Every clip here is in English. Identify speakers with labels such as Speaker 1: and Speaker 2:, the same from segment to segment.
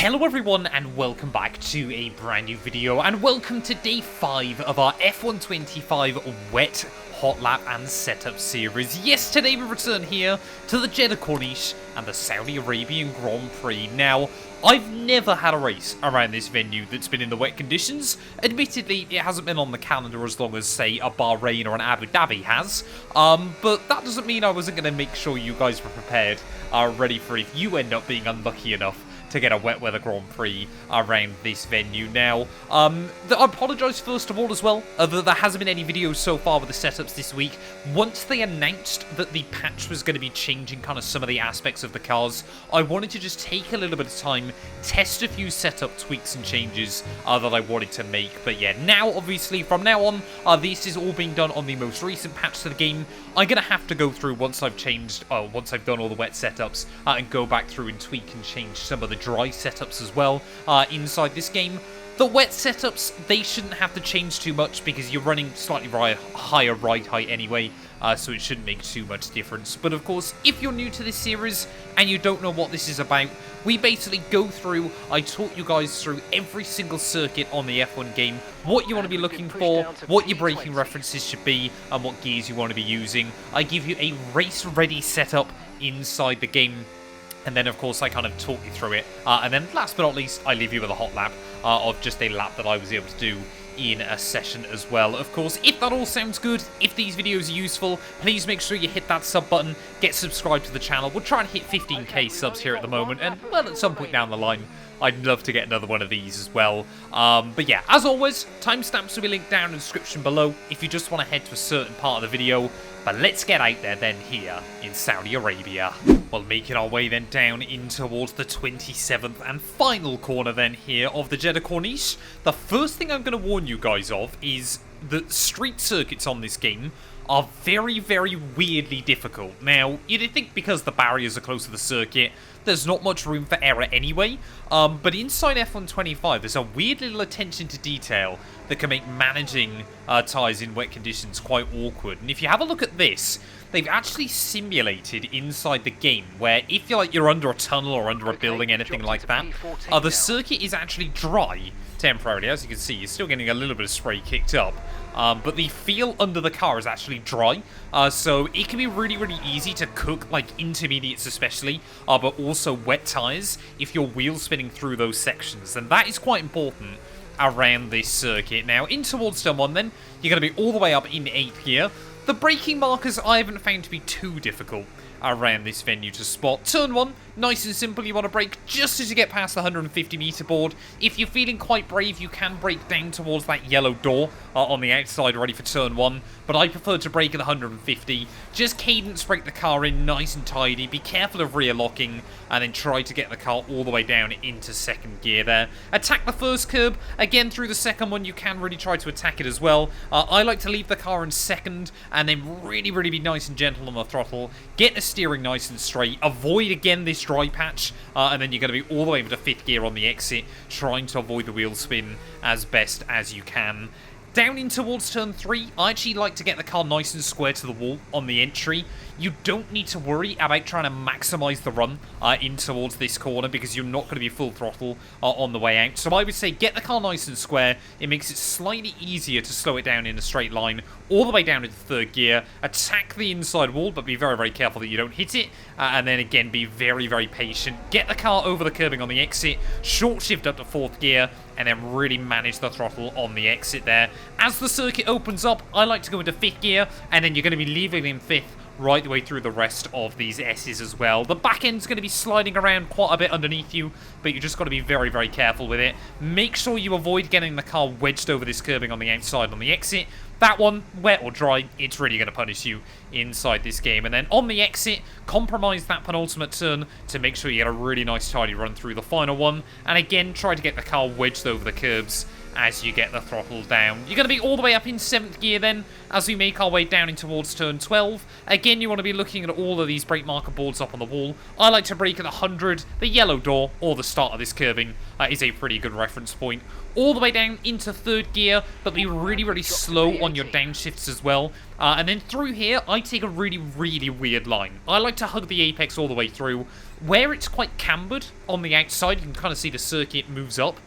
Speaker 1: Hello everyone and welcome back to a brand new video and welcome to day 5 of our F125 wet hot lap and setup series. Yes, today we return here to the Jeddah Corniche and the Saudi Arabian Grand Prix. Now, I've never had a race around this venue that's been in the wet conditions. Admittedly, it hasn't been on the calendar as long as, say, a Bahrain or an Abu Dhabi has. But that doesn't mean I wasn't going to make sure you guys were prepared, ready for if you end up being unlucky enough to get a wet weather Grand Prix around this venue. Now, I apologise first of all as well that there hasn't been any videos so far with the setups this week. Once they announced that the patch was going to be changing kind of some of the aspects of the cars, I wanted to just take a little bit of time, test a few setup tweaks and changes that I wanted to make. But yeah, now obviously from now on, this is all being done on the most recent patch to the game. I'm going to have to go through once I've done all the wet setups and go back through and tweak and change some of the dry setups as well inside this game. The wet setups, they shouldn't have to change too much because you're running slightly higher ride height anyway, so it shouldn't make too much difference. But of course, if you're new to this series and you don't know what this is about, we basically go through, I taught you guys through every single circuit on the F1 game, what you want to be looking for, what your braking references should be, and what gears you want to be using. I give you a race-ready setup inside the game. And then, of course, I kind of talk you through it. And then, last but not least, I leave you with a hot lap of just a lap that I was able to do in a session as well. Of course, if that all sounds good, if these videos are useful, please make sure you hit that sub button, get subscribed to the channel. We're trying to hit 15k subs here at the moment, and, well, at some point down the line, I'd love to get another one of these as well. But yeah, as always, timestamps will be linked down in the description below if you just want to head to a certain part of the video. But let's get out there then here in Saudi Arabia. Well, making our way then down in towards the 27th and final corner then here of the Jeddah Corniche. The first thing I'm going to warn you guys of is that street circuits on this game are very, very weirdly difficult. Now, you'd think because the barriers are close to the circuit, there's not much room for error anyway, but inside F125, there's a weird little attention to detail that can make managing tyres in wet conditions quite awkward. And if you have a look at this, they've actually simulated inside the game where if you're under a tunnel or under a building, anything like that, the circuit is actually dry temporarily. As you can see, you're still getting a little bit of spray kicked up. But the feel under the car is actually dry, so it can be really, really easy to cook, like intermediates especially, but also wet tyres if you're wheel spinning through those sections, and that is quite important around this circuit. Now, in towards turn 1 then, you're going to be all the way up in 8th gear. The braking markers I haven't found to be too difficult around this venue to spot. Turn 1, nice and simple, you want to brake just as you get past the 150 meter board. If you're feeling quite brave, you can brake down towards that yellow door on the outside ready for turn 1, but I prefer to brake at 150. Just cadence brake the car in nice and tidy, be careful of rear locking, and then try to get the car all the way down into 2nd gear there. Attack the first curb, again through the second one you can really try to attack it as well. I like to leave the car in 2nd and then really, really be nice and gentle on the throttle, get the steering nice and straight, avoid again this dry patch, and then you're going to be all the way over to 5th gear on the exit, trying to avoid the wheel spin as best as you can. Down in towards turn 3, I actually like to get the car nice and square to the wall on the entry. You don't need to worry about trying to maximise the run in towards this corner because you're not going to be full throttle on the way out. So I would say get the car nice and square. It makes it slightly easier to slow it down in a straight line all the way down into 3rd gear. Attack the inside wall, but be very, very careful that you don't hit it. And then again, be very, very patient. Get the car over the curbing on the exit. Short shift up to 4th gear. And then really manage the throttle on the exit there. As the circuit opens up, I like to go into 5th gear, and then you're going to be leaving in 5th right the way through the rest of these S's as well. The back end's going to be sliding around quite a bit underneath you, but you just got to be very, very careful with it. Make sure you avoid getting the car wedged over this curbing on the outside on the exit. That one, wet or dry, it's really going to punish you inside this game. And then on the exit, compromise that penultimate turn to make sure you get a really nice tidy run through the final one. And again, try to get the car wedged over the curbs as you get the throttle down. You're going to be all the way up in 7th gear then, as we make our way down in towards turn 12. Again, you want to be looking at all of these brake marker boards up on the wall. I like to brake at 100. The yellow door, or the start of this curving, is a pretty good reference point. All the way down into 3rd gear, but be really, really slow on your downshifts as well. And then through here, I take a really, really weird line. I like to hug the apex all the way through. Where it's quite cambered on the outside, you can kind of see the circuit moves up.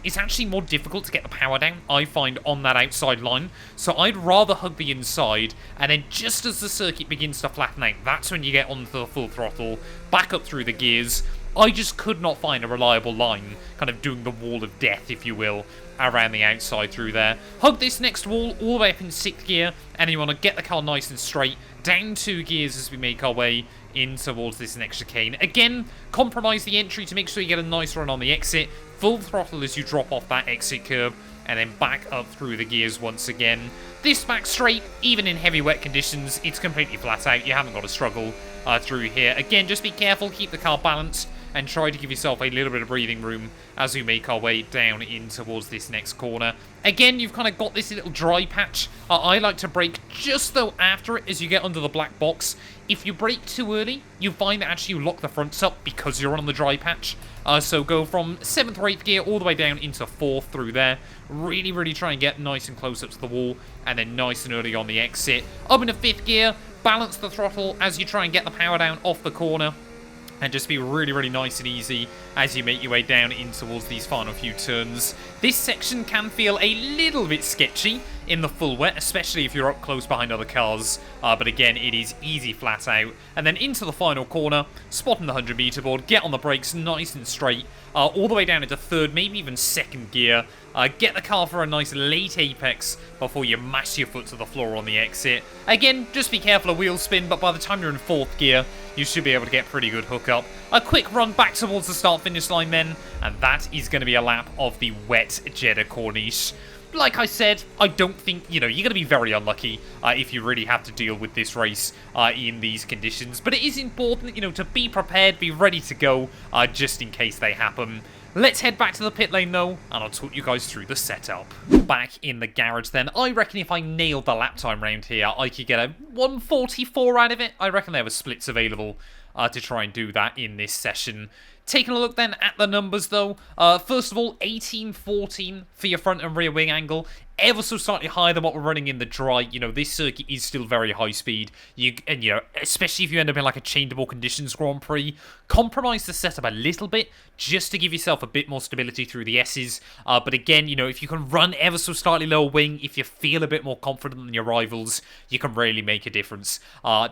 Speaker 1: It's actually more difficult to get the power down, I find, on that outside line. So I'd rather hug the inside, and then just as the circuit begins to flatten out, that's when you get onto the full throttle, back up through the gears. I just could not find a reliable line, kind of doing the wall of death, if you will, around the outside through there. Hug this next wall all the way up in 6th gear, and you want to get the car nice and straight, down 2 gears as we make our way in towards this next chicane. Again, compromise the entry to make sure you get a nice run on the exit, full throttle as you drop off that exit curb, and then back up through the gears once again. This back straight, even in heavy wet conditions, it's completely flat out. You haven't got to struggle through here. Again, just be careful, keep the car balanced, and try to give yourself a little bit of breathing room as we make our way down in towards this next corner. Again, you've kind of got this little dry patch. I like to brake just though after it as you get under the black box. If you brake too early, you find that actually you lock the fronts up because you're on the dry patch. So go from 7th or 8th gear all the way down into 4th through there. Really, really try and get nice and close up to the wall, and then nice and early on the exit. Up into 5th gear, balance the throttle as you try and get the power down off the corner. And just be really, really nice and easy as you make your way down in towards these final few turns. This section can feel a little bit sketchy in the full wet, especially if you're up close behind other cars. But again, it is easy flat out. And then into the final corner, spotting the 100-meter board, get on the brakes nice and straight, all the way down into 3rd, maybe even 2nd gear. Get the car for a nice late apex before you mash your foot to the floor on the exit. Again, just be careful of wheel spin, but by the time you're in 4th gear, you should be able to get pretty good hookup. A quick run back towards the start-finish line then, and that is going to be a lap of the wet Jeddah Corniche. Like I said, I don't think, you're going to be very unlucky if you really have to deal with this race in these conditions. But it is important, to be prepared, be ready to go, just in case they happen. Let's head back to the pit lane though, and I'll talk you guys through the setup. Back in the garage then, I reckon if I nailed the lap time round here, I could get a 1:44 out of it. I reckon there were splits available to try and do that in this session. Taking a look then at the numbers though, first of all, 18-14 for your front and rear wing angle. Ever so slightly higher than what we're running in the dry. This circuit is still very high speed. Especially if you end up in like a changeable conditions Grand Prix, compromise the setup a little bit just to give yourself a bit more stability through the S's. But again, if you can run ever so slightly lower wing, if you feel a bit more confident than your rivals, you can really make a difference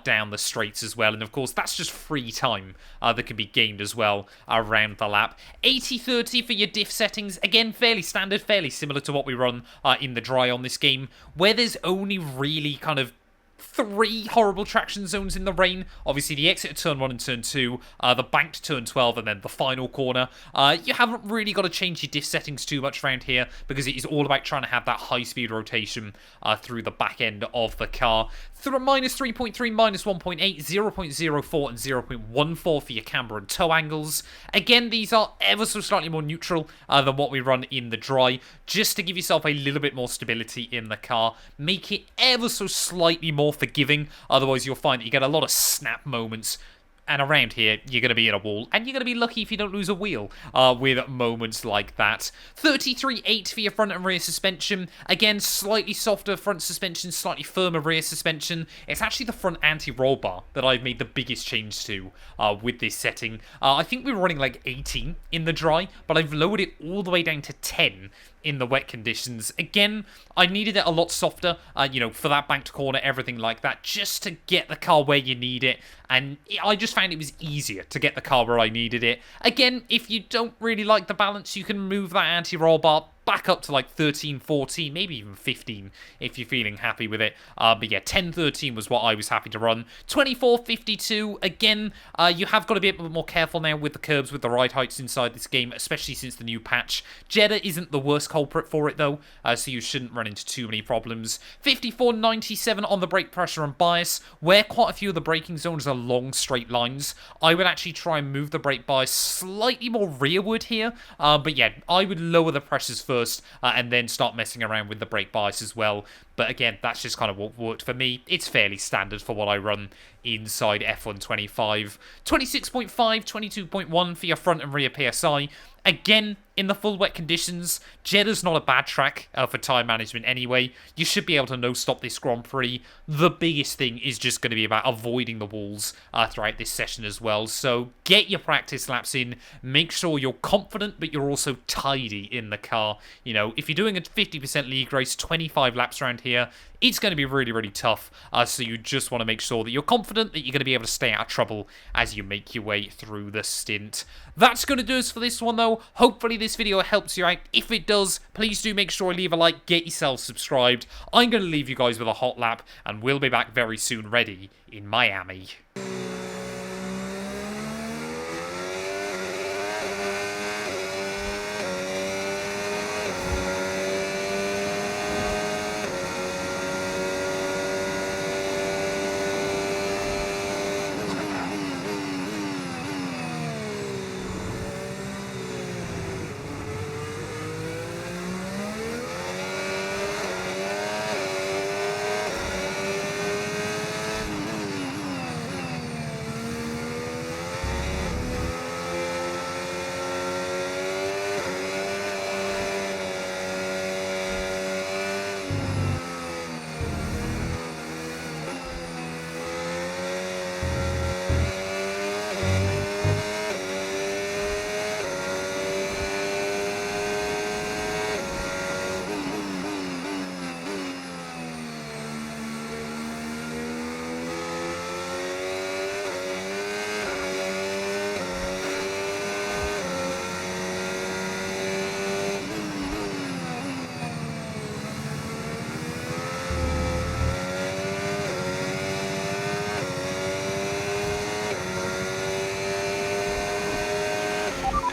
Speaker 1: down the straights as well. And of course, that's just free time that can be gained as well around the lap. 80-30 for your diff settings. Again, fairly standard, fairly similar to what we run in the dry on this game, where there's only really kind of 3 horrible traction zones in the rain. Obviously, the exit of turn 1 and turn 2, the bank to turn 12, and then the final corner. You haven't really got to change your diff settings too much around here because it is all about trying to have that high-speed rotation through the back end of the car. Through minus 3.3, minus 1.8, 0.04, and 0.14 for your camber and toe angles. Again, these are ever so slightly more neutral than what we run in the dry, just to give yourself a little bit more stability in the car. Make it ever so slightly more forgiving, otherwise you'll find that you get a lot of snap moments. And around here, you're going to be in a wall, and you're going to be lucky if you don't lose a wheel with moments like that. 33.8 for your front and rear suspension. Again, slightly softer front suspension, slightly firmer rear suspension. It's actually the front anti-roll bar that I've made the biggest change to with this setting. I think we were running like 18 in the dry, but I've lowered it all the way down to 10 in the wet conditions. Again, I needed it a lot softer, for that banked corner, everything like that, just to get the car where you need it. And I just found it was easier to get the car where I needed it. Again, if you don't really like the balance, you can move that anti-roll bar back up to like 13, 14, maybe even 15 if you're feeling happy with it. But yeah, 10, 13 was what I was happy to run. 24, 52, again, you have got to be a bit more careful now with the curbs, with the ride heights inside this game, especially since the new patch. Jeddah isn't the worst culprit for it though, so you shouldn't run into too many problems. 54, 97 on the brake pressure and bias, where quite a few of the braking zones are long straight lines. I would actually try and move the brake bias slightly more rearward here, but yeah, I would lower the pressures first and then start messing around with the brake bias as well. But again, that's just kind of what worked for me. It's fairly standard for what I run inside F125. 26.5, 22.1 for your front and rear PSI. Again, in the full wet conditions. Jeddah's not a bad track for time management anyway. You should be able to no-stop this Grand Prix. The biggest thing is just going to be about avoiding the walls throughout this session as well. So get your practice laps in. Make sure you're confident, but you're also tidy in the car. You know, if you're doing a 50% league race, 25 laps around here, it's going to be really, really tough. So you just want to make sure that you're confident that you're going to be able to stay out of trouble as you make your way through the stint. That's going to do us for this one, though. Hopefully this video helps you out. If it does, please do make sure to leave a like, get yourself subscribed. I'm going to leave you guys with a hot lap, and we'll be back very soon ready in Miami.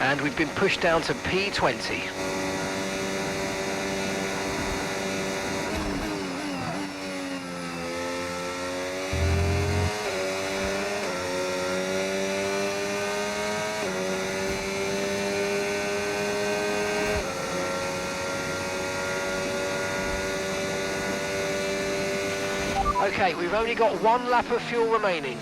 Speaker 2: And we've been pushed down to P20. Okay, we've only got one lap of fuel remaining.